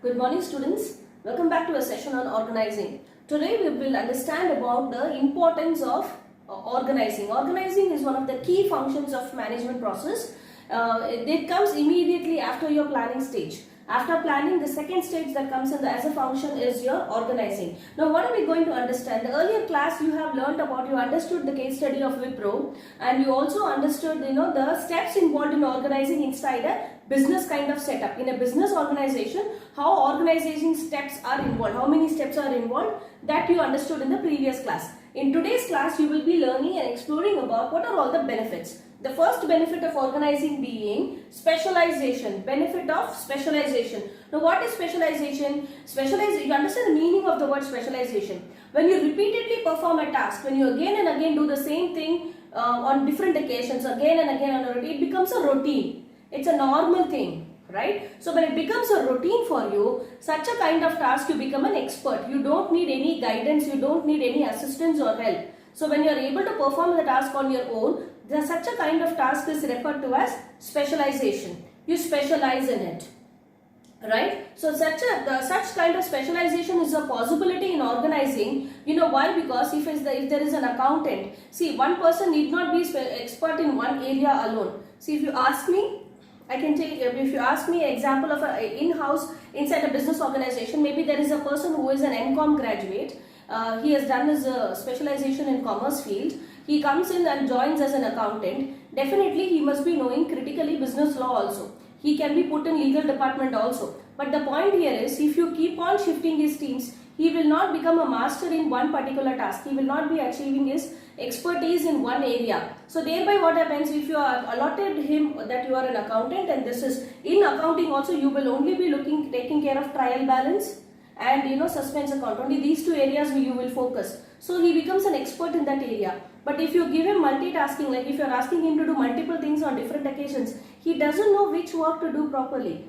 Good morning students. Welcome back to a session on organizing. Today we will understand about the importance of organizing. Organizing is one of the key functions of management process. It comes immediately after your planning stage. After planning, the second stage that comes in as a function is your organizing. Now what are we going to understand? The earlier class you have learned about, you understood the case study of Wipro, and you also understood the steps involved in organizing inside a business kind of setup. In a business organization, how organization steps are involved, how many steps are involved, that you understood in the previous class. In today's class, you will be learning and exploring about what are all the benefits. The first benefit of organizing being specialization, benefit of specialization. Now what is specialization? Specialization, you understand the meaning of the word specialization. When you repeatedly perform a task, when you again and again do the same thing on different occasions, again and again on a routine, it becomes a routine. It's a normal thing, right? So when it becomes a routine for you, such a kind of task, you become an expert. You don't need any guidance, you don't need any assistance or help. So when you are able to perform the task on your own, such a kind of task is referred to as specialization. You specialize in it, right? So such kind of specialization is a possibility in organizing. You know why? Because if there is an accountant, see, one person need not be expert in one area alone. See, if you ask me, I can take, if you ask me an example of an in-house inside a business organization, maybe there is a person who is an MCOM graduate. He has done his specialization in commerce field. He comes in and joins as an accountant. Definitely he must be knowing critically business law also. He can be put in legal department also. But the point here is, if you keep on shifting his teams, he will not become a master in one particular task. He will not be achieving his expertise in one area. So thereby what happens, if you are allotted him that you are an accountant, and this is in accounting also, you will only be taking care of trial balance and suspense account. Only these two areas you will focus. So he becomes an expert in that area. But if you give him multitasking, like if you are asking him to do multiple things on different occasions, he doesn't know which work to do properly.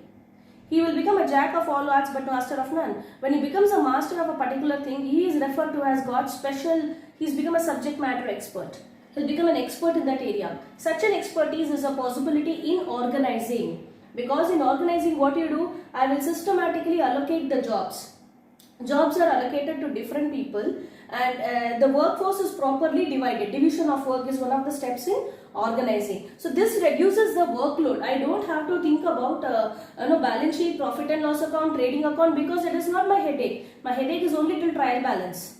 He will become a jack of all arts but master of none. When he becomes a master of a particular thing, he is referred to as God's special, he's become a subject matter expert. He'll become an expert in that area. Such an expertise is a possibility in organizing. Because in organizing, what you do, I will systematically allocate the jobs. Jobs are allocated to different people, and the workforce is properly divided. Division of work is one of the steps in organizing. So this reduces the workload. I don't have to think about balance sheet, profit and loss account, trading account, because it is not my headache. My headache is only till trial balance.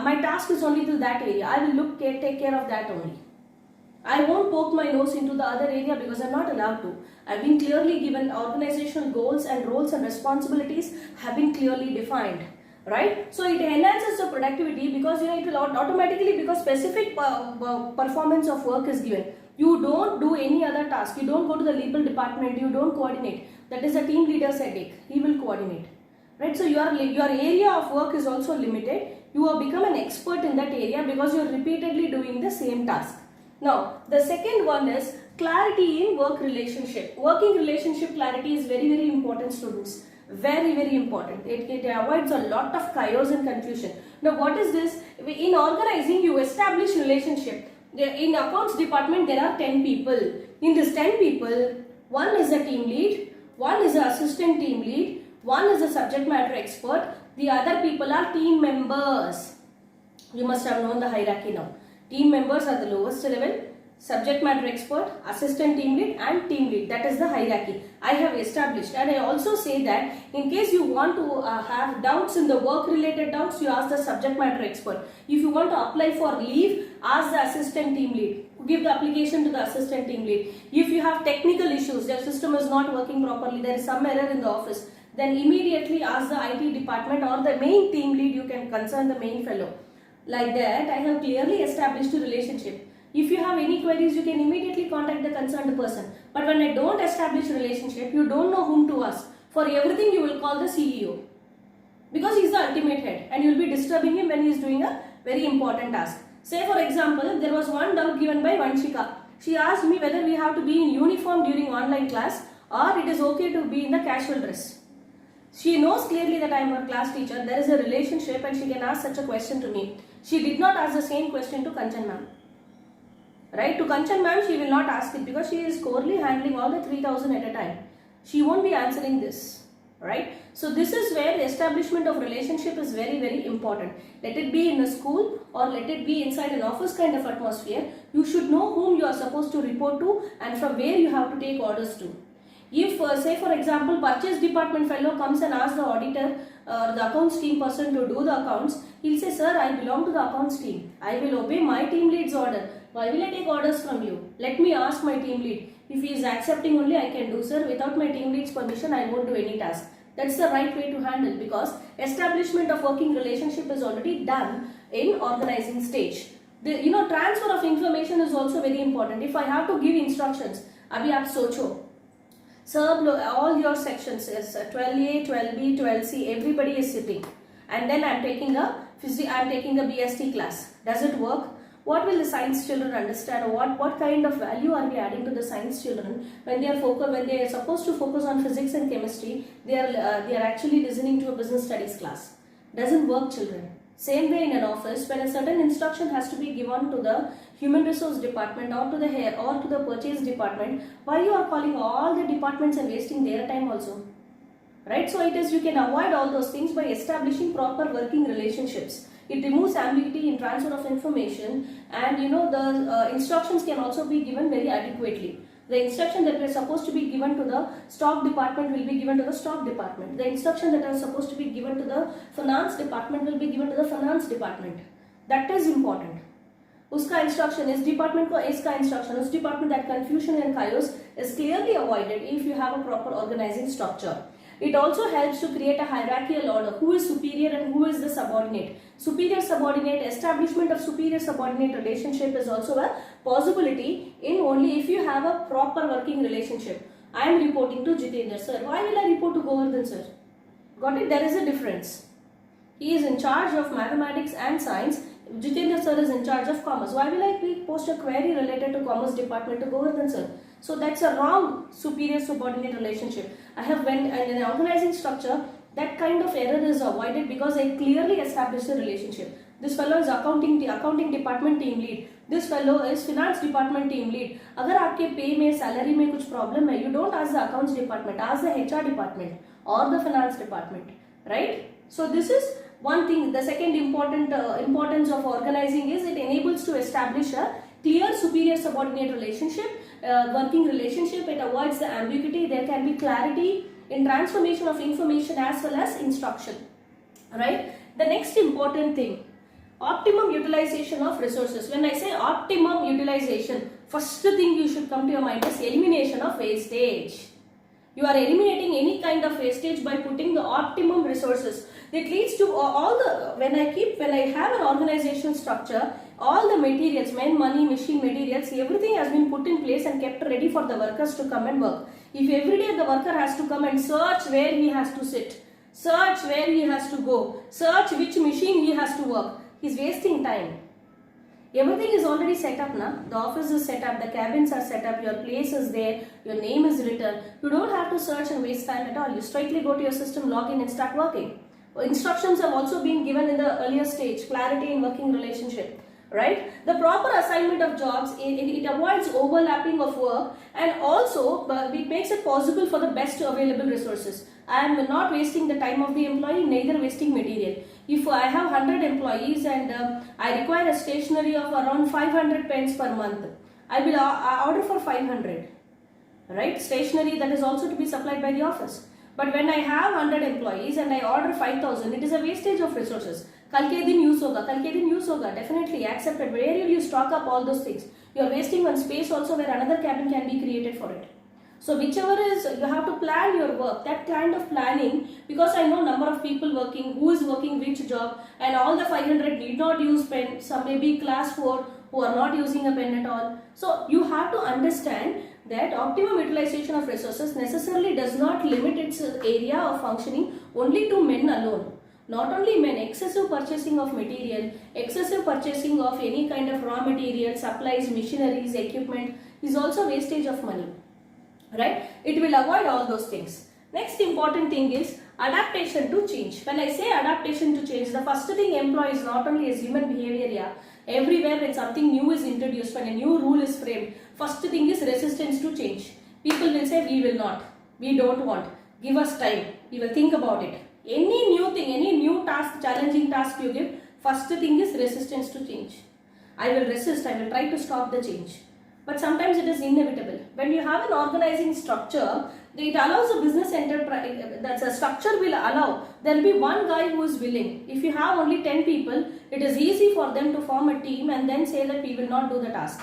My task is only till that area. I will take care of that only. I won't poke my nose into the other area because I'm not allowed to. I've been clearly given organizational goals, and roles and responsibilities have been clearly defined. Right? So it enhances the productivity because it will automatically, because specific performance of work is given. You don't do any other task. You don't go to the legal department. You don't coordinate. That is a team leader's headache. He will coordinate. Right? So your area of work is also limited. You have become an expert in that area because you are repeatedly doing the same task. Now the second one is clarity in work relationship. Working relationship clarity is very, very important, students. Very, very important. It avoids a lot of chaos and confusion. Now what is this? In organizing, you establish relationship. In accounts department, there are 10 people. In this 10 people, one is a team lead, one is an assistant team lead, one is a subject matter expert, the other people are team members. You must have known the hierarchy now. Team members are the lowest level, subject matter expert, assistant team lead and team lead. That is the hierarchy I have established. And I also say that in case you want to have doubts in the work related doubts, you ask the subject matter expert. If you want to apply for leave, ask the assistant team lead. Give the application to the assistant team lead. If you have technical issues, your system is not working properly, there is some error in the office, then immediately ask the IT department or the main team lead. You can concern the main fellow. Like that, I have clearly established a relationship. If you have any queries, you can immediately contact the concerned person. But when I don't establish a relationship, you don't know whom to ask. For everything, you will call the CEO. Because he is the ultimate head and you will be disturbing him when he is doing a very important task. Say for example, there was one doubt given by Vanshika. She asked me whether we have to be in uniform during online class or it is okay to be in the casual dress. She knows clearly that I am her class teacher. There is a relationship and she can ask such a question to me. She did not ask the same question to Kanchan ma'am. Right? To Kanchan ma'am, she will not ask it because she is corely handling all the 3000 at a time. She won't be answering this. right? So this is where the establishment of relationship is very, very important. Let it be in a school or let it be inside an office kind of atmosphere. You should know whom you are supposed to report to and from where you have to take orders to. If say for example purchase department fellow comes and asks the auditor or the accounts team person to do the accounts, he'll say, sir, I belong to the accounts team. I will obey my team lead's order. Why will I take orders from you? Let me ask my team lead. If he is accepting only, I can do, sir. Without my team lead's permission, I won't do any task. That's the right way to handle, because establishment of working relationship is already done in organizing stage. The transfer of information is also very important. If I have to give instructions, abhi aap socho, sir, all your sections is 12A, 12B, 12C, everybody is sitting, and then I'm taking a BST class. Does it work? What will the science children understand? What kind of value are we adding to the science children when they are supposed to focus on physics and chemistry? They are actually listening to a business studies class. Doesn't work, children. Same way in an office, when a certain instruction has to be given to the human resource department or to the purchase department, why you are calling all the departments and wasting their time also? Right? So you can avoid all those things by establishing proper working relationships. It removes ambiguity in transfer of information, and the instructions can also be given very adequately. The instruction that is supposed to be given to the stock department will be given to the stock department. The instruction that is supposed to be given to the finance department will be given to the finance department. That is important. Uska instruction is department ko iska instruction. Us department, that confusion and chaos is clearly avoided if you have a proper organizing structure. It also helps to create a hierarchical order. Who is superior and who is the subordinate? Superior-subordinate, establishment of superior-subordinate relationship is also a possibility in only if you have a proper working relationship. I am reporting to Jitendra sir. Why will I report to Govardhan sir? Got it? There is a difference. He is in charge of mathematics and science. Jitendra sir is in charge of commerce. Why will I post a query related to commerce department to Govardhan sir? So that's a wrong superior-subordinate relationship. In an organizing structure, that kind of error is avoided because I clearly established a relationship. This fellow is accounting department team lead. This fellow is finance department team lead. अगर आपके pay में salary में कुछ problem है, you don't ask the accounts department, ask the HR department or the finance department, right? So this is one thing. The second importance of organizing is it enables to establish a clear superior-subordinate relationship, working relationship. It avoids the ambiguity. There can be clarity in transformation of information as well as instruction. Right? The next important thing, optimum utilization of resources. When I say optimum utilization, first thing you should come to your mind is elimination of wastage. You are eliminating any kind of wastage by putting the optimum resources. It leads to when I have an organizational structure, all the materials, men, money, machine, materials, everything has been put in place and kept ready for the workers to come and work. If every day the worker has to come and search where he has to sit, search where he has to go, search which machine he has to work, he's wasting time. Everything is already set up now. The office is set up, the cabins are set up, your place is there, your name is written. You don't have to search and waste time at all. You straightly go to your system, log in and start working. Instructions have also been given in the earlier stage, clarity in working relationship. Right? The proper assignment of jobs, it avoids overlapping of work, and also it makes it possible for the best available resources. I am not wasting the time of the employee, neither wasting material. If I have 100 employees and I require a stationery of around 500 pens per month, I will order for 500. Right? Stationery that is also to be supplied by the office. But when I have 100 employees and I order 5,000, it is a wastage of resources. कल के दिन use होगा, definitely accepted. Where will you stock up all those things? You are wasting one space also where another cabin can be created for it. So whichever is, you have to plan your work, that kind of planning, because I know number of people working, who is working which job, and all the 500 need not use pen, some may be class 4 who are not using a pen at all. So you have to understand that optimum utilization of resources necessarily does not limit its area of functioning only to men alone. Not only men, excessive purchasing of material, excessive purchasing of any kind of raw material, supplies, machineries, equipment is also wastage of money. Right? It will avoid all those things. Next important thing is adaptation to change. When I say adaptation to change, the first thing employees not only as human behavior, everywhere when something new is introduced, when a new rule is framed, first thing is resistance to change. People will say we will not, we don't want, Give us time. We will think about it. Any new thing, any new task, challenging task you give, first thing is resistance to change. I will resist, I will try to stop the change. But sometimes it is inevitable. When you have an organizing structure, it allows a business enterprise, that's a structure will allow, there will be one guy who is willing. If you have only 10 people, it is easy for them to form a team and then say that we will not do the task.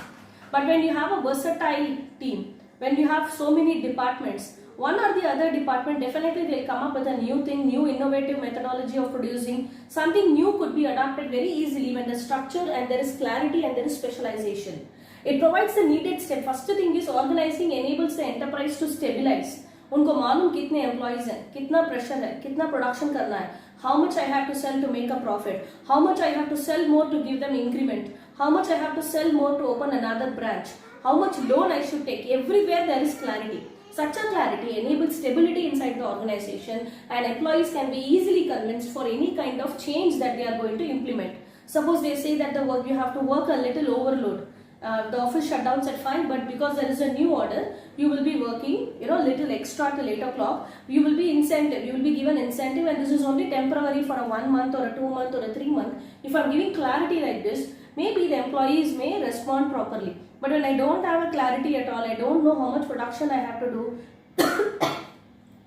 But when you have a versatile team, when you have so many departments, one or the other department definitely will come up with a new thing, new innovative methodology of producing. Something new could be adopted very easily when the structure and there is clarity and there is specialization. It provides the needed step. First thing is organizing enables the enterprise to stabilize. उनको मालूम कितने employees हैं, कितना pressure है, कितना production करना है, how much I have to sell to make a profit, how much I have to sell more to give them increment, how much I have to sell more to open another branch, how much loan I should take. Everywhere there is clarity. Such a clarity enables stability inside the organization and employees can be easily convinced for any kind of change that they are going to implement. Suppose they say that you have to work a little overload. The office shutdowns at 5, but because there is a new order, you will be working, little extra till 8 o'clock. You will be incentive. You will be given incentive, and this is only temporary for a 1 month or a 2 month or a 3 month. If I am giving clarity like this, maybe the employees may respond properly. But when I don't have a clarity at all, I don't know how much production I have to do.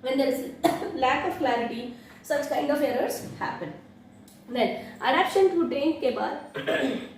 When there is lack of clarity, such kind of errors happen. Then adaptation to change के बाद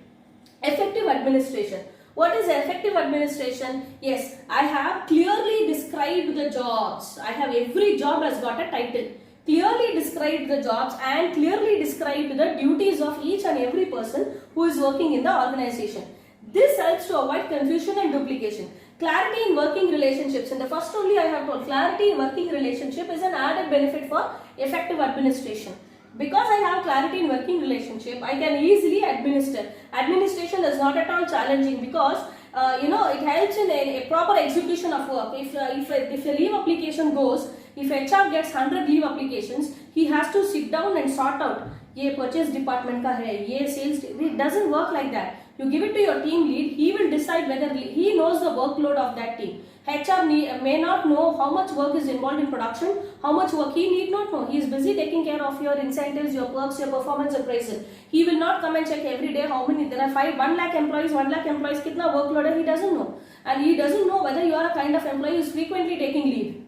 effective administration. What is effective administration? Yes, I have clearly described the jobs. I have every job has got a title. Clearly described the jobs and clearly described the duties of each and every person who is working in the organization. This helps to avoid confusion and duplication. Clarity in working relationships. In the first only I have told, clarity in working relationship is an added benefit for effective administration. Because I have clarity in working relationship, I can easily administer. Administration is not at all challenging because it helps in a proper execution of work. If a leave application goes, if HR gets 100 leave applications, he has to sit down and sort out. ये purchase department का है, ये sales. It doesn't work like that. You give it to your team lead. He will decide whether he knows the workload of that team. HR may not know how much work is involved in production, how much work he need not know. He is busy taking care of your incentives, your perks, your performance appraisal. He will not come and check every day how many, there are 1 lakh employees, kitna workload hai, he doesn't know. And he doesn't know whether you are a kind of employee who is frequently taking leave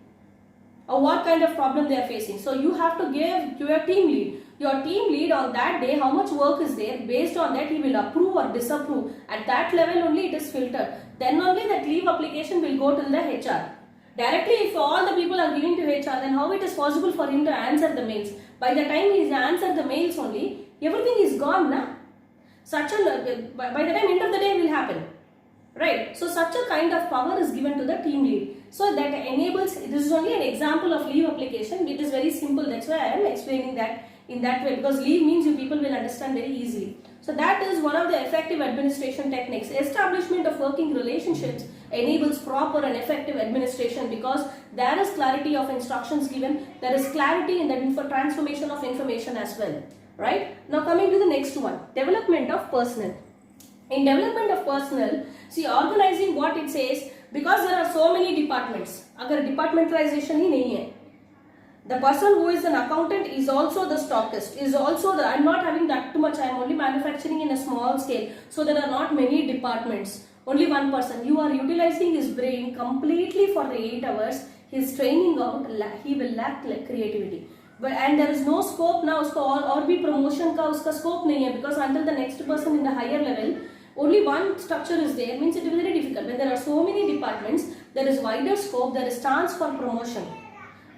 or what kind of problem they are facing. So you have to give to your team lead. Your team lead on that day, how much work is there, based on that he will approve or disapprove. At that level only it is filtered. Then only that leave application will go to the HR. Directly if all the people are giving to HR, then how it is possible for him to answer the mails? By the time he answered the mails only, everything is gone now. By the time end of the day will happen. Right? So such a kind of power is given to the team lead. So that enables, this is only an example of leave application. It is very simple. That's why I am explaining that in that way, because leave means you people will understand very easily. So that is one of the effective administration techniques. Establishment of working relationships enables proper and effective administration because there is clarity of instructions given. There is clarity in the transformation of information as well. Right? Now coming to the next one, development of personnel. In development of personnel, see organizing what it says, because there are so many departments. अगर departmentalization ही नहीं है, the person who is an accountant is also the stockist, is also the, I am not having that too much, I am only manufacturing in a small scale. So there are not many departments, only one person. You are utilizing his brain completely for the 8 hours. His training out, he will lack creativity. But and there is no scope now, or भी promotion का उसका scope नहीं है, because until the next person in the higher level, only one structure is there, means it is very difficult. When there are so many departments, there is wider scope, there is chance for promotion.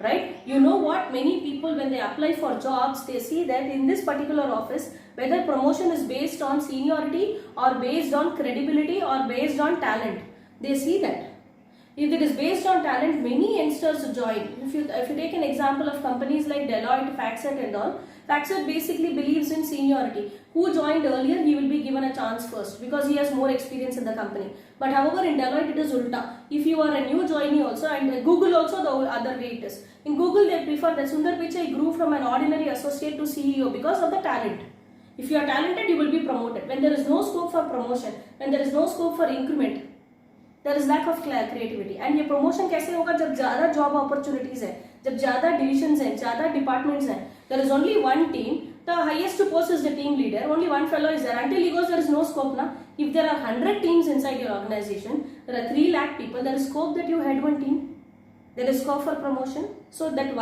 Right? You know what, many people when they apply for jobs, they see that in this particular office, whether promotion is based on seniority or based on credibility or based on talent. They see that. If it is based on talent, many youngsters join. If you take an example of companies like Deloitte, FactSet and all, FactSet basically believes in seniority. Who joined earlier, he will be given a chance first because he has more experience in the company. But however, in Deloitte, it is ulta. If you are a new joinee also, and Google also the other way it is. In Google, they prefer that Sundar Pichai grew from an ordinary associate to CEO because of the talent. If you are talented, you will be promoted. When there is no scope for promotion, when there is no scope for increment, there is lack of creativity. And ये promotion कैसे होगा जब ज़्यादा job opportunities है, जब ज़्यादा divisions हैं, ज़्यादा departments हैं. There is only one team. The highest post is the team leader. Only one fellow is there. Until he goes, there is no scope. Na? If there are 100 teams inside your organization, there are 3 lakh people. There is scope that you head one team. There is scope for promotion. So that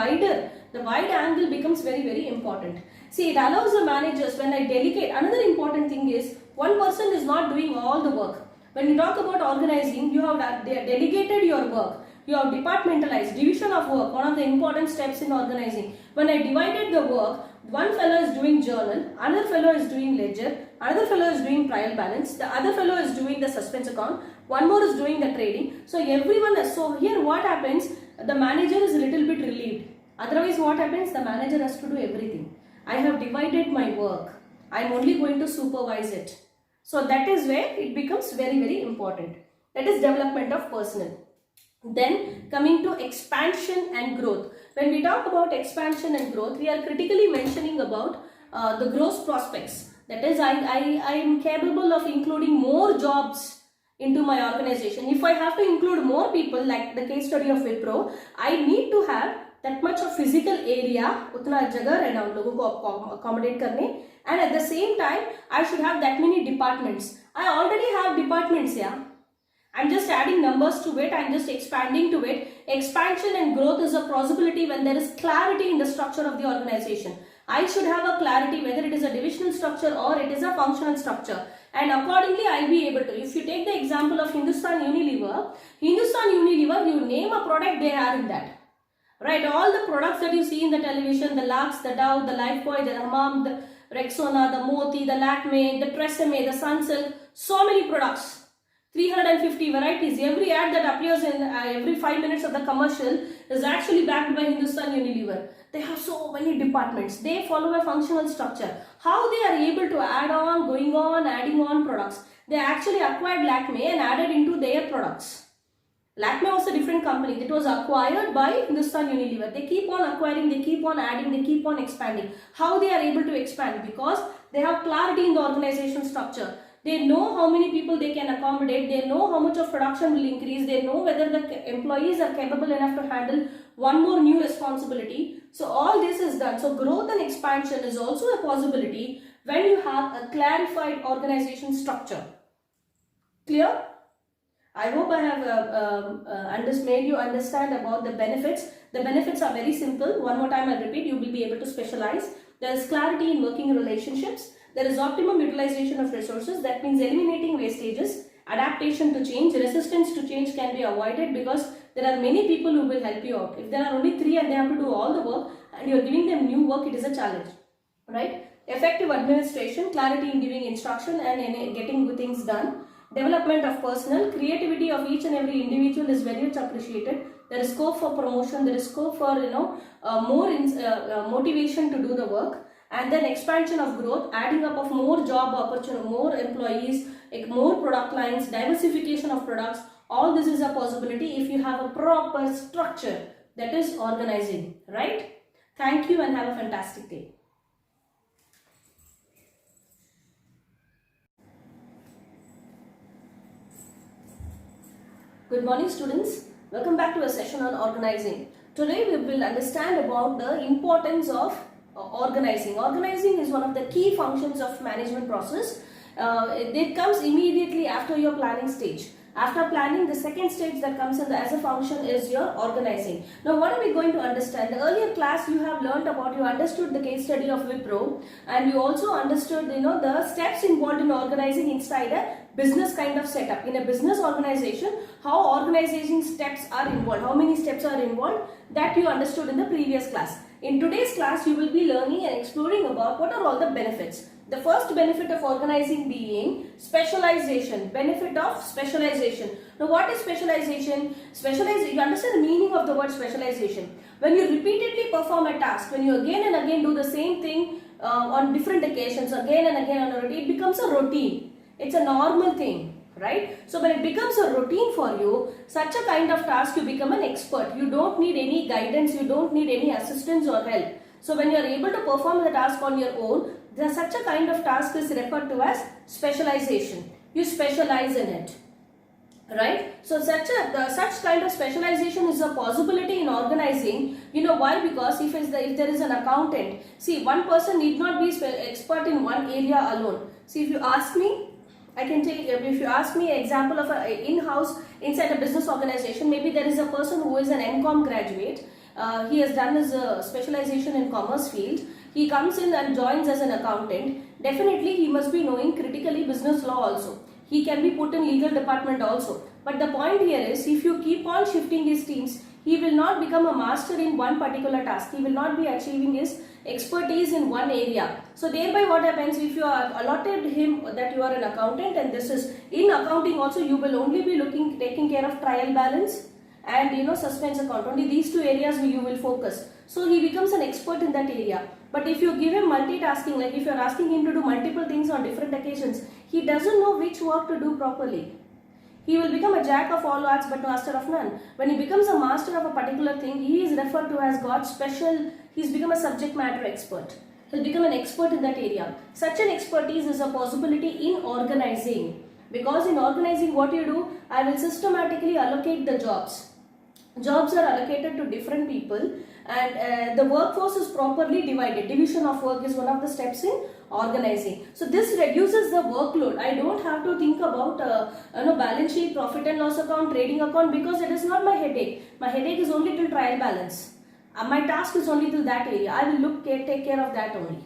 the wide angle becomes very, very important. See, it allows the managers when I delegate. Another important thing is one person is not doing all the work. When you talk about organizing, you have delegated your work. You have departmentalized, division of work, one of the important steps in organizing. When I divided the work, one fellow is doing journal, another fellow is doing ledger, another fellow is doing trial balance, the other fellow is doing the suspense account, one more is doing the trading. So everyone is, so here what happens, the manager is a little bit relieved. Otherwise what happens, the manager has to do everything. I have divided my work. I am only going to supervise it. So that is where it becomes very, very important. That is development of personnel. Then coming to expansion and growth. When we talk about expansion and growth, we are critically mentioning about the growth prospects. That is, I am capable of including more jobs into my organization. If I have to include more people, like the case study of Wipro, I need to have that much of physical area, उतना जगह रहना उन लोगों को accommodate करने, and at the same time, I should have that many departments. I already have departments, yeah. I'm just adding numbers to it, I'm just expanding to it. Expansion and growth is a possibility when there is clarity in the structure of the organization. I should have a clarity whether it is a divisional structure or it is a functional structure. And accordingly, I'll be able to. If you take the example of Hindustan Unilever, you name a product, they are in that. Right, all the products that you see in the television, the Lux, the Dove, the Lifebuoy, the Hamam, the Rexona, the Moti, the Lakme, the Tresemme, the Sunsilk, so many products. 350 varieties. Every ad that appears in every 5 minutes of the commercial is actually backed by Hindustan Unilever. They have so many departments. They follow a functional structure. How they are able to add on, going on, adding on products. They actually acquired Lakme and added into their products. Lakme was a different company. It was acquired by Hindustan Unilever. They keep on acquiring, they keep on adding, they keep on expanding. How they are able to expand? Because they have clarity in the organization structure. They know how many people they can accommodate. They know how much of production will increase. They know whether the employees are capable enough to handle one more new responsibility. So all this is done. So growth and expansion is also a possibility when you have a clarified organization structure. Clear? I hope I have made you understand about the benefits. The benefits are very simple. One more time I repeat, you will be able to specialize. There is clarity in working relationships. There is optimum utilization of resources. That means eliminating wastages, adaptation to change, resistance to change can be avoided because there are many people who will help you out. If there are only 3 and they have to do all the work and you are giving them new work, it is a challenge, right? Effective administration, clarity in giving instruction and in getting good things done. Development of personnel, creativity of each and every individual is very much appreciated. There is scope for promotion, there is scope for more motivation to do the work. And then expansion of growth, adding up of more job opportunity, more employees, more product lines, diversification of products. All this is a possibility if you have a proper structure, that is organizing, right? Thank you and have a fantastic day. Good morning students. Welcome back to a session on organizing. Today we will understand about the importance of organizing. Organizing is one of the key functions of management process. It comes immediately after your planning stage. After planning, the second stage that comes in as a function is your organizing. Now what are we going to understand? The earlier class you have learned about, you understood the case study of Wipro and you also understood the steps involved in organizing inside a business kind of setup. In a business organization, how organization steps are involved, how many steps are involved, that you understood in the previous class. In today's class, you will be learning and exploring about what are all the benefits. The first benefit of organizing being specialization, benefit of specialization. Now what is specialization? Specialization, you understand the meaning of the word specialization. When you repeatedly perform a task, when you again and again do the same thing on different occasions, again and again on a routine, it becomes a routine. It's a normal thing, right? So when it becomes a routine for you, such a kind of task, you become an expert. You don't need any guidance, you don't need any assistance or help. So when you are able to perform the task on your own, such a kind of task is referred to as specialization. You specialize in it. right? So such kind of specialization is a possibility in organizing. You know why? Because if there is an accountant, see, one person need not be expert in one area alone. See, if you ask me, I can take, if you ask me an example of a in-house inside a business organization, maybe there is a person who is an MCOM graduate. He has done his specialization in commerce field. He comes in and joins as an accountant. Definitely he must be knowing critically business law also. He can be put in legal department also. But the point here is, if you keep on shifting his teams, he will not become a master in one particular task. He will not be achieving his expertise in one area. So thereby what happens, if you are allotted him that you are an accountant, and this is in accounting also, you will only be taking care of trial balance and suspense account. Only these two areas you will focus. So he becomes an expert in that area. But if you give him multitasking, like if you are asking him to do multiple things on different occasions, he doesn't know which work to do properly. He will become a jack of all arts but master of none. When he becomes a master of a particular thing, he is referred to as God special. He's become a subject matter expert. He'll become an expert in that area. Such an expertise is a possibility in organizing. Because in organizing, what you do, I will systematically allocate the jobs. Jobs are allocated to different people, and the workforce is properly divided. Division of work is one of the steps in organizing. So this reduces the workload. I don't have to think about balance sheet, profit and loss account, trading account, because it is not my headache. My headache is only till trial balance. My task is only till that area. I will take care of that only.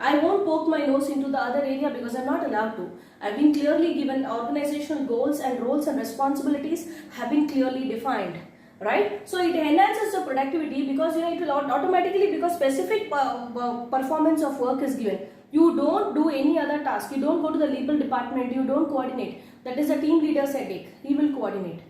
I won't poke my nose into the other area because I'm not allowed to. I've been clearly given organizational goals, and roles and responsibilities have been clearly defined. Right? So it enhances the productivity because it will automatically, because specific performance of work is given. You don't do any other task. You don't go to the legal department. You don't coordinate. That is a team leader's headache. He will coordinate.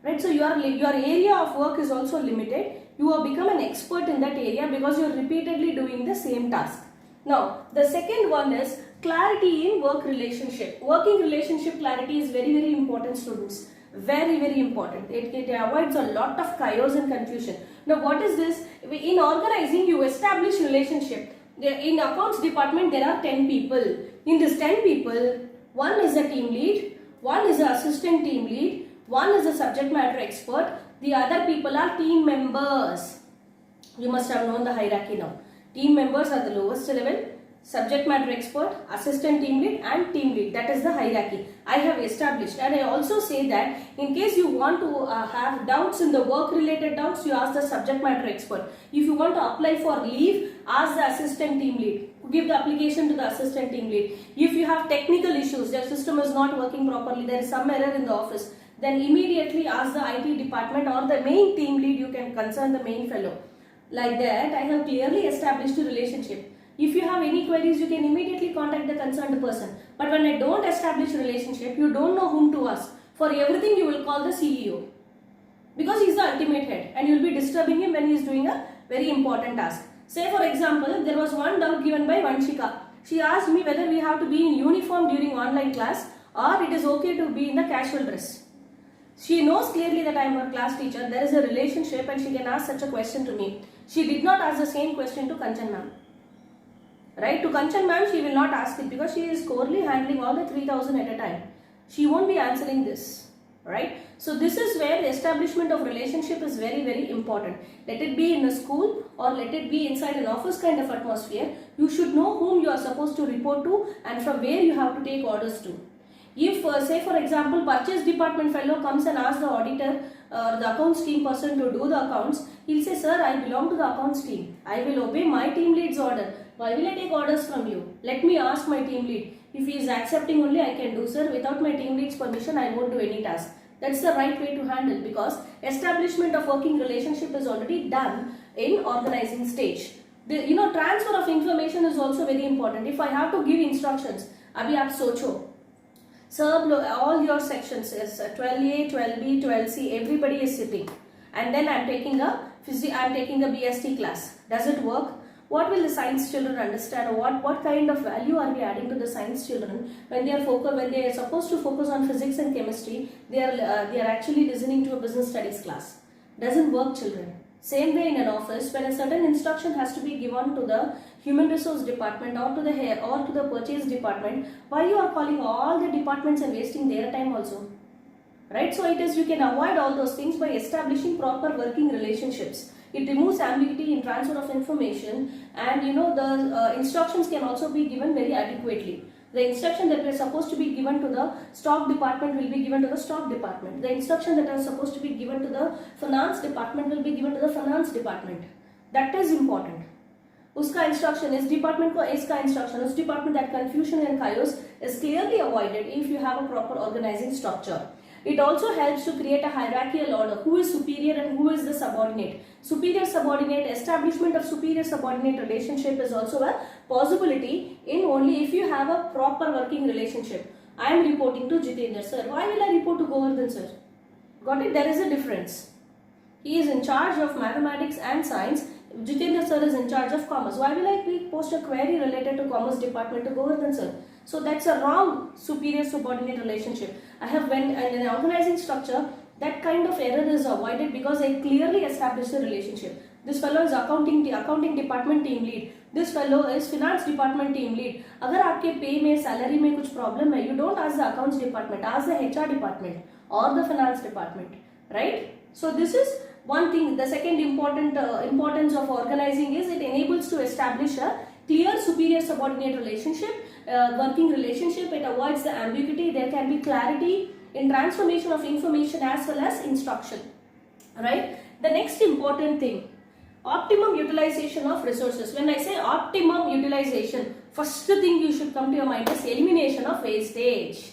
Right? So your area of work is also limited. You have become an expert in that area because you are repeatedly doing the same task. Now, the second one is clarity in work relationship. Working relationship clarity is very, very important, students. Very, very important. It avoids a lot of chaos and confusion. Now, what is this? In organizing, you establish relationship. In accounts department, there are 10 people. In this 10 people, one is a team lead, one is an assistant team lead, one is a subject matter expert, the other people are team members. You must have known the hierarchy now. Team members are the lowest level, subject matter expert, assistant team lead and team lead. That is the hierarchy I have established. And I also say that in case you want to have doubts in the work related doubts, you ask the subject matter expert. If you want to apply for leave, ask the assistant team lead. Give the application to the assistant team lead. If you have technical issues, your system is not working properly, there is some error in the office, then immediately ask the IT department or the main team lead. You can concern the main fellow. Like that, I have clearly established a relationship. If you have any queries, you can immediately contact the concerned person. But when I don't establish a relationship, you don't know whom to ask. For everything, you will call the CEO. Because he is the ultimate head and you will be disturbing him when he is doing a very important task. Say for example, there was one doubt given by Vanshika. She asked me whether we have to be in uniform during online class or it is okay to be in the casual dress. She knows clearly that I am her class teacher. There is a relationship and she can ask such a question to me. She did not ask the same question to Kanchan ma'am. Right? To Kanchan ma'am, she will not ask it because she is corely handling all the 3000 at a time. She won't be answering this. Right? So this is where the establishment of relationship is very, very important. Let it be in a school or let it be inside an office kind of atmosphere. You should know whom you are supposed to report to and from where you have to take orders to. If say for example purchase department fellow comes and asks the auditor or the accounts team person to do the accounts, he'll say, sir, I belong to the accounts team. I will obey my team lead's order. Why will I take orders from you? Let me ask my team lead. If he is accepting only, I can do, sir. Without my team lead's permission, I won't do any task. That's the right way to handle because establishment of working relationship is already done in organizing stage. The transfer of information is also very important. If I have to give instructions, abhi aap socho. Sir, all your sections is 12A, 12B, 12C, everybody is sitting. And then I am taking a BST class. Does it work? What will the science children understand, or what kind of value are we adding to the science children when they are supposed to focus on physics and chemistry? They are actually listening to a business studies class. Doesn't work, children. Same way in an office, when a certain instruction has to be given to the human resource department or to the purchase department, why you are calling all the departments and wasting their time also? right? So it is, you can avoid all those things by establishing proper working relationships. It removes ambiguity in transfer of information, and the instructions can also be given very adequately. The instruction that is supposed to be given to the stock department will be given to the stock department. The instruction that is supposed to be given to the finance department will be given to the finance department. That is important. Uska instruction, is department ko iska instruction, us department, that confusion and chaos is clearly avoided if you have a proper organizing structure. It also helps to create a hierarchical order. Who is superior and who is the subordinate? Superior-subordinate, establishment of superior-subordinate relationship is also a possibility in only if you have a proper working relationship. I am reporting to Jitendra sir. Why will I report to Govardhan sir? Got it? There is a difference. He is in charge of mathematics and science. Jitendra sir is in charge of commerce. Why will I post a query related to commerce department to Govardhan sir? So that's a wrong superior-subordinate relationship. I have, when in an organizing structure, that kind of error is avoided because I clearly established the relationship. This fellow is accounting department team lead. This fellow is finance department team lead. अगर आपके pay में, salary में कुछ problem है, you don't ask the accounts department, ask the HR department or the finance department, right? So this is one thing. The second importance of organizing is it enables to establish a clear superior-subordinate relationship, working relationship. It avoids the ambiguity. There can be clarity in transformation of information as well as instruction, right? The next important thing, optimum utilization of resources. When I say optimum utilization, first thing you should come to your mind is elimination of wastage.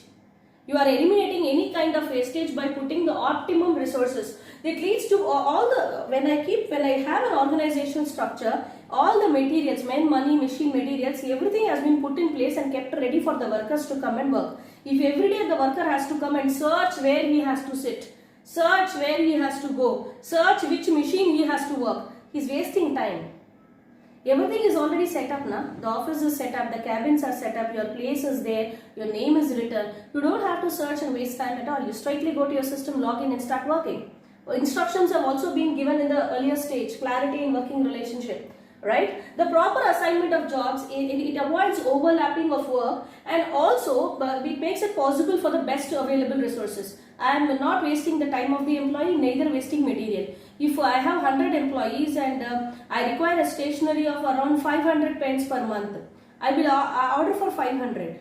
You are eliminating any kind of wastage by putting the optimum resources. It leads to all the, when I have an organizational structure, all the materials, men, money, machine, materials, everything has been put in place and kept ready for the workers to come and work. If every day the worker has to come and search where he has to sit, search where he has to go, search which machine he has to work, he is wasting time. Everything is already set up now. The office is set up, the cabins are set up, your place is there, your name is written. You don't have to search and waste time at all. You straightly go to your system, log in and start working. Instructions have also been given in the earlier stage, clarity in working relationship. Right? The proper assignment of jobs, it avoids overlapping of work, and also it makes it possible for the best available resources. I am not wasting the time of the employee, neither wasting material. If I have 100 employees and I require a stationery of around 500 pens per month, I will order for 500.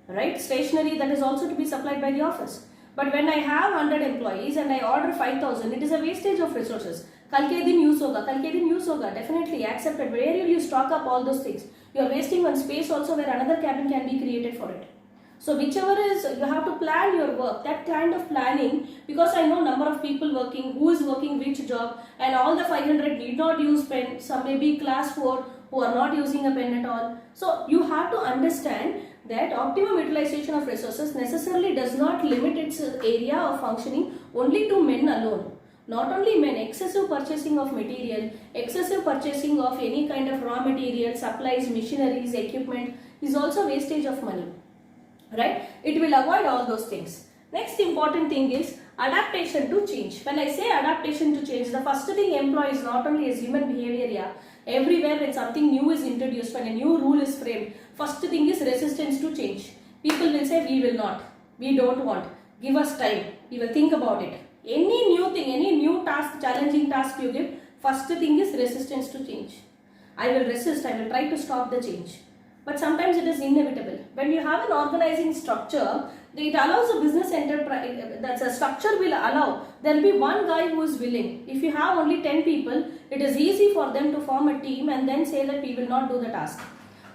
Right? Stationery that is also to be supplied by the office. But when I have 100 employees and I order 5,000, it is a wastage of resources. कल के दिन use होगा, definitely accepted. Where will you stock up all those things? You are wasting one space also where another cabin can be created for it. So whichever is, you have to plan your work, that kind of planning, because I know number of people working, who is working which job, and all the 500 need not use pen, some may be class 4 who are not using a pen at all. So you have to understand that optimum utilization of resources necessarily does not limit its area of functioning only to men alone. Not only men, excessive purchasing of material, excessive purchasing of any kind of raw material, supplies, machineries, equipment is also wastage of money. Right? It will avoid all those things. Next important thing is adaptation to change. When I say adaptation to change, the first thing employees, not only as human behavior, yeah, everywhere when something new is introduced, when a new rule is framed, first thing is resistance to change. People will say, we will not, we don't want, give us time, we will think about it. Any new thing, any new task, challenging task you give, first thing is resistance to change. I will resist, I will try to stop the change. But sometimes it is inevitable. When you have an organizing structure, it allows a business enterprise, that's a structure will allow, there will be one guy who is willing. If you have only 10 people, it is easy for them to form a team and then say that we will not do the task.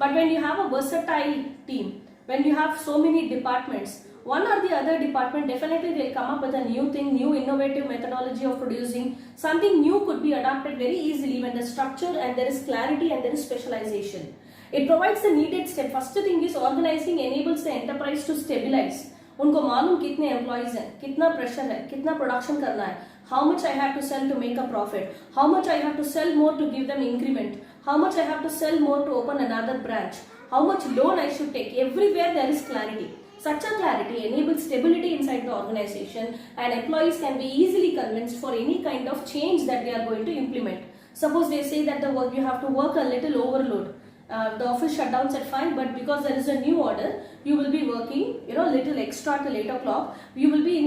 But when you have a versatile team, when you have so many departments, one or the other department definitely will come up with a new thing, new innovative methodology of producing. Something new could be adopted very easily when the structure and there is clarity and there is specialization. It provides the needed step. First thing is organizing enables the enterprise to stabilize. उनको मालूम कितने employees हैं, कितना pressure है, कितना production करना है, how much I have to sell to make a profit, how much I have to sell more to give them increment, how much I have to sell more to open another branch, how much loan I should take. Everywhere there is clarity. Such a clarity enables stability inside the organization, and employees can be easily convinced for any kind of change that they are going to implement. Suppose they say that you have to work a little overload. the office shutdowns at 5, but because there is a new order, you will be working, little extra till 8 o'clock. You will be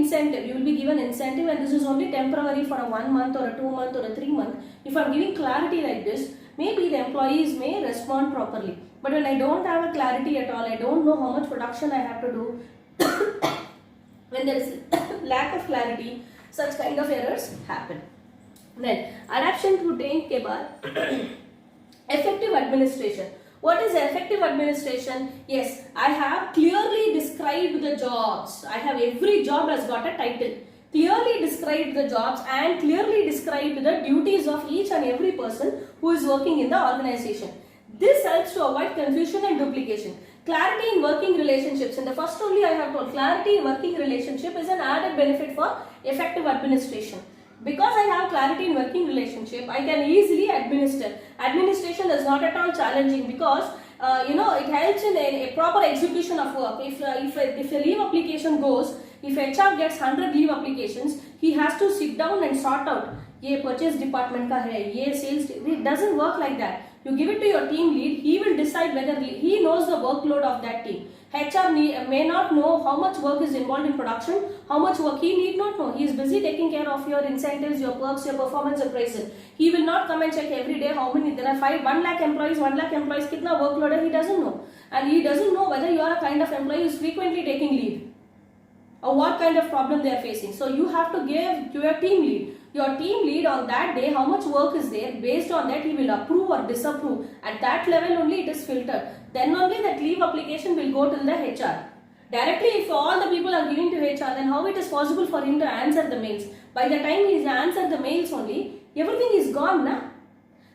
given incentive, and this is only temporary for a 1 month or a 2 month or a 3 month. If I am giving clarity like this, maybe the employees may respond properly. But when I don't have a clarity at all, I don't know how much production I have to do. When there is lack of clarity, such kind of errors happen. Then adaptation to change के बाद effective administration. What is effective administration? Yes, I have clearly described the jobs. I have every job has got a title. Clearly described the jobs and clearly described the duties of each and every person who is working in the organization. This helps to avoid confusion and duplication. Clarity in working relationships. In the first only I have told, clarity in working relationship is an added benefit for effective administration. Because I have clarity in working relationship, I can easily administer. Administration is not at all challenging because it helps in a proper execution of work. If a leave application goes, if HR gets 100 leave applications, he has to sit down and sort out. ये purchase department का है, ये sales. It doesn't work like that. You give it to your team lead. He will decide whether he knows the workload of that team. HR may not know how much work is involved in production, how much work he need not know. He is busy taking care of your incentives, your perks, your performance appraisal. He will not come and check every day how many, there are 1 lakh employees, kitna workload hai, he doesn't know. And he doesn't know whether you are a kind of employee who is frequently taking leave or what kind of problem they are facing. So you have to give to your team lead. Your team lead on that day, how much work is there, based on that he will approve or disapprove. At that level only it is filtered. Then only that leave application will go to the HR. Directly if all the people are giving to HR, then how it is possible for him to answer the mails? By the time he has answered the mails only, everything is gone na?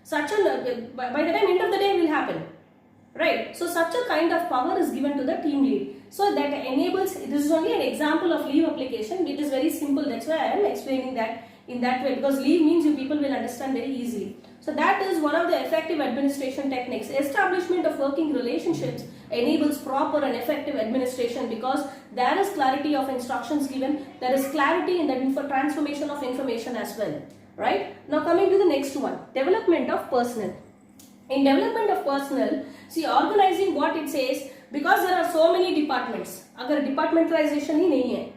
By the time end of the day will happen. Right? So such a kind of power is given to the team lead. So that enables, this is only an example of leave application. It is very simple. That's why I am explaining that in that way, because leave means you people will understand very easily. So that is one of the effective administration techniques. Establishment of working relationships enables proper and effective administration because there is clarity of instructions given. There is clarity in the transformation of information as well. Right? Now coming to the next one, development of personnel. In development of personnel, see organizing what it says, because there are so many departments. Agar departmentalization hi nahi hai.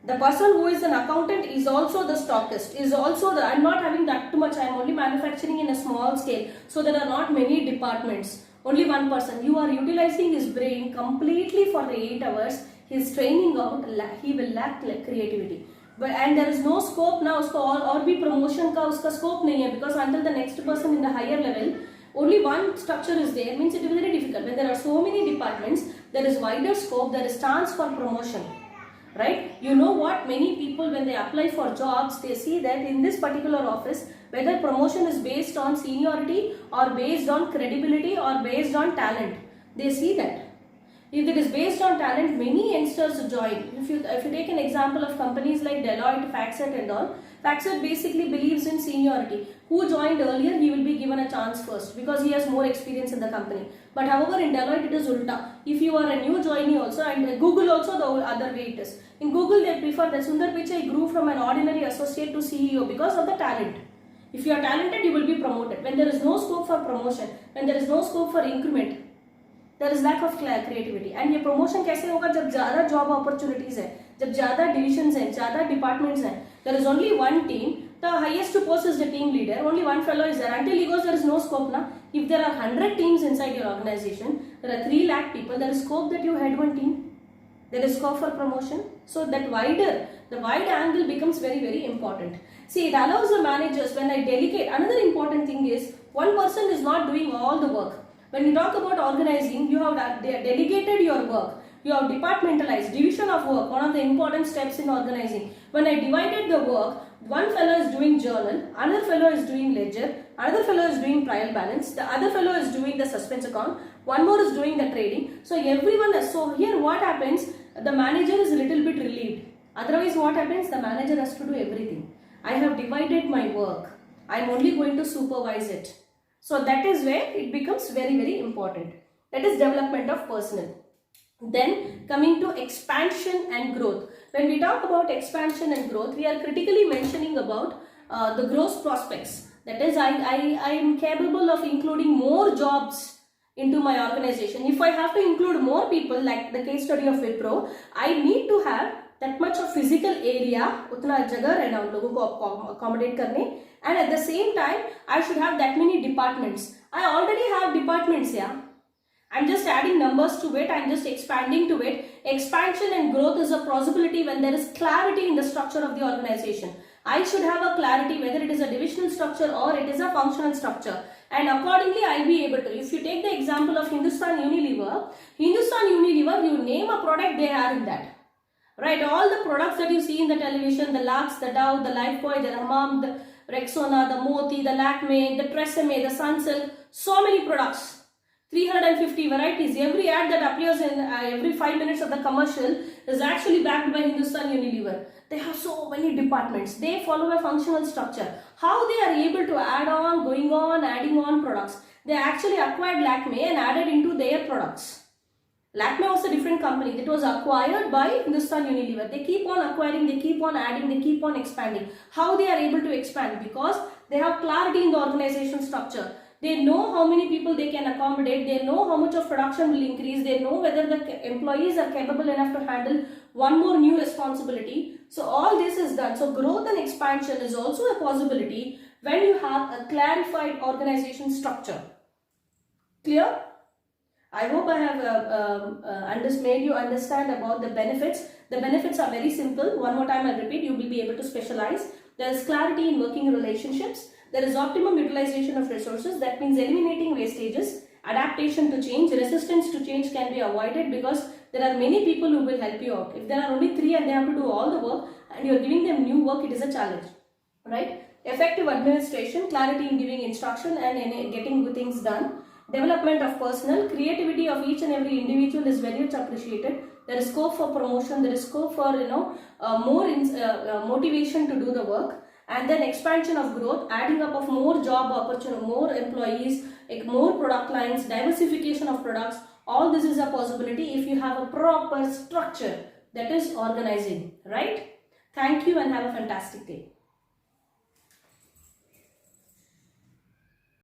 The person who is an accountant is also the stockist, is also the, I am not having that too much, I am only manufacturing in a small scale. So there are not many departments, only one person. You are utilizing his brain completely for the 8 hours, his training out, he will lack creativity. But and there is no scope now, or bhi promotion ka uska scope nahi hai, because until the next person in the higher level, only one structure is there, means it is very difficult. When there are so many departments, there is wider scope, there is chance for promotion. Right? You know what, many people when they apply for jobs, they see that in this particular office, whether promotion is based on seniority or based on credibility or based on talent. They see that. If it is based on talent, many youngsters join. If you take an example of companies like Deloitte, FactSet and all, FactSet basically believes in seniority. Who joined earlier, he will be given a chance first because he has more experience in the company. But however, in Deloitte, it is ulta. If you are a new joinee also, and Google also the other way it is. In Google, they prefer that Sundar Pichai grew from an ordinary associate to CEO because of the talent. If you are talented, you will be promoted. When there is no scope for promotion, when there is no scope for increment, there is lack of creativity. And ये promotion कैसे होगा जब ज़्यादा job opportunities है, जब ज़्यादा divisions हैं, ज़्यादा departments हैं. There is only one team. The highest post is the team leader. Only one fellow is there. Until he goes, there is no scope na. If there are 100 teams inside your organization, there are 3 lakh people. There is scope that you head one team. There is scope for promotion. So that the wide angle becomes very, very important. See, it allows the managers when I delegate. Another important thing is one person is not doing all the work. When you talk about organizing, you have delegated your work. You have departmentalized, division of work, one of the important steps in organizing. When I divided the work, one fellow is doing journal, another fellow is doing ledger, another fellow is doing trial balance, the other fellow is doing the suspense account, one more is doing the trading. So everyone is, so here what happens, the manager is a little bit relieved. Otherwise what happens, the manager has to do everything. I have divided my work. I am only going to supervise it. So that is where it becomes very, very important. That is development of personnel. Then coming to expansion and growth. When we talk about expansion and growth, we are critically mentioning about the growth prospects. That is, I am capable of including more jobs into my organization. If I have to include more people, like the case study of Wipro, I need to have that much of physical area, उतना जगह रहना उन लोगों को accommodate करने, and at the same time I should have that many departments. I already have departments, yeah. I'm just adding numbers to it, I'm just expanding to it. Expansion and growth is a possibility when there is clarity in the structure of the organization. I should have a clarity whether it is a divisional structure or it is a functional structure, and accordingly I'll be able to. If you take the example of Hindustan Unilever, you name a product, they are in that. Right, all the products that you see in the television, the Lux, the Dove, the Lifebuoy, the Hamam, the Rexona, the Moti, the Lakme, the Tresemme, the Sunsilk, so many products. 350 varieties. Every ad that appears in every 5 minutes of the commercial is actually backed by Hindustan Unilever. They have so many departments. They follow a functional structure. How they are able to add on, going on, adding on products? They actually acquired Lakme and added into their products. Lakme was a different company that was acquired by Hindustan Unilever. They keep on acquiring, they keep on adding, they keep on expanding. How they are able to expand? Because they have clarity in the organization structure. They know how many people they can accommodate. They know how much of production will increase. They know whether the employees are capable enough to handle one more new responsibility. So all this is done. So growth and expansion is also a possibility when you have a clarified organization structure. Clear? I hope I have made you understand about the benefits. The benefits are very simple. One more time I repeat, you will be able to specialize. There is clarity in working relationships. There is optimum utilization of resources. That means eliminating wastages, adaptation to change, resistance to change can be avoided because there are many people who will help you out. If there are only 3 and they have to do all the work and you are giving them new work, it is a challenge, right? Effective administration, clarity in giving instruction and in getting things done. Development of personnel, creativity of each and every individual is very much appreciated. There is scope for promotion, there is scope for more motivation to do the work. And then expansion of growth, adding up of more job opportunity, more employees, more product lines, diversification of products. All this is a possibility if you have a proper structure, that is organizing, right? Thank you and have a fantastic day.